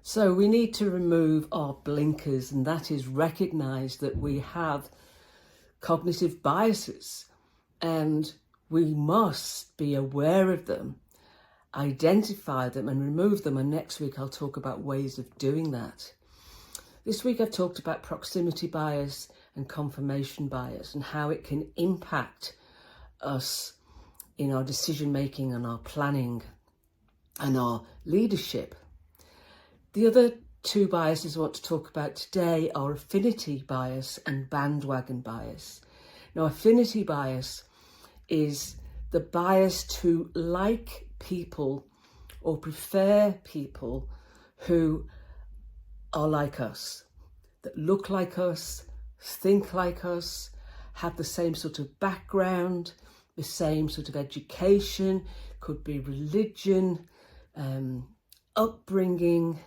So we need to remove our blinkers, and that is recognise that we have cognitive biases and we must be aware of them, identify them and remove them. And next week I'll talk about ways of doing that. This week I've talked about proximity bias and confirmation bias and how it can impact us in our decision making and our planning and our leadership. The other two biases I want to talk about today are affinity bias and bandwagon bias. Now, affinity bias is the bias to like people or prefer people who are like us, that look like us, think like us, have the same sort of background, the same sort of education, could be religion, upbringing,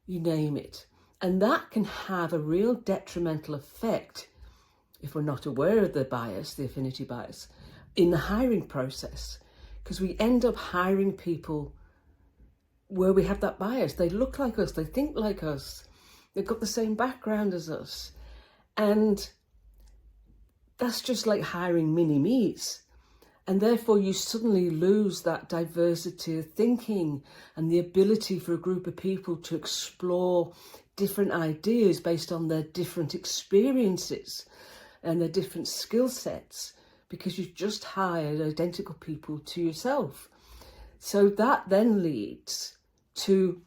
you name it. And that can have a real detrimental effect, if we're not aware of the bias, the affinity bias, in the hiring process, because we end up hiring people where we have that bias. They look like us, they think like us, they've got the same background as us. And that's just like hiring mini-me's. And therefore you suddenly lose that diversity of thinking and the ability for a group of people to explore different ideas based on their different experiences and their different skill sets, because you've just hired identical people to yourself. So that then leads to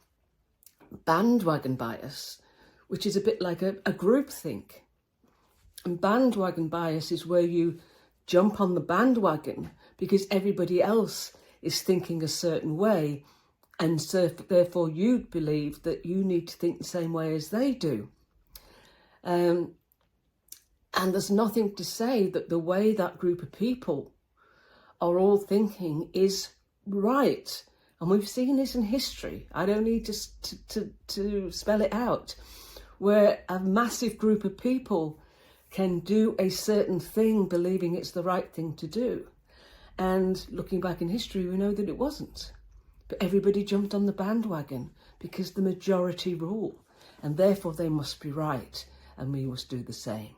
bandwagon bias, which is a bit like a groupthink. And bandwagon bias is where you jump on the bandwagon because everybody else is thinking a certain way, and so therefore you believe that you need to think the same way as they do. And there's nothing to say that the way that group of people are all thinking is right. And we've seen this in history. I don't need to spell it out, where a massive group of people can do a certain thing believing it's the right thing to do. And looking back in history, we know that it wasn't. But everybody jumped on the bandwagon because the majority rule, and therefore they must be right, and we must do the same.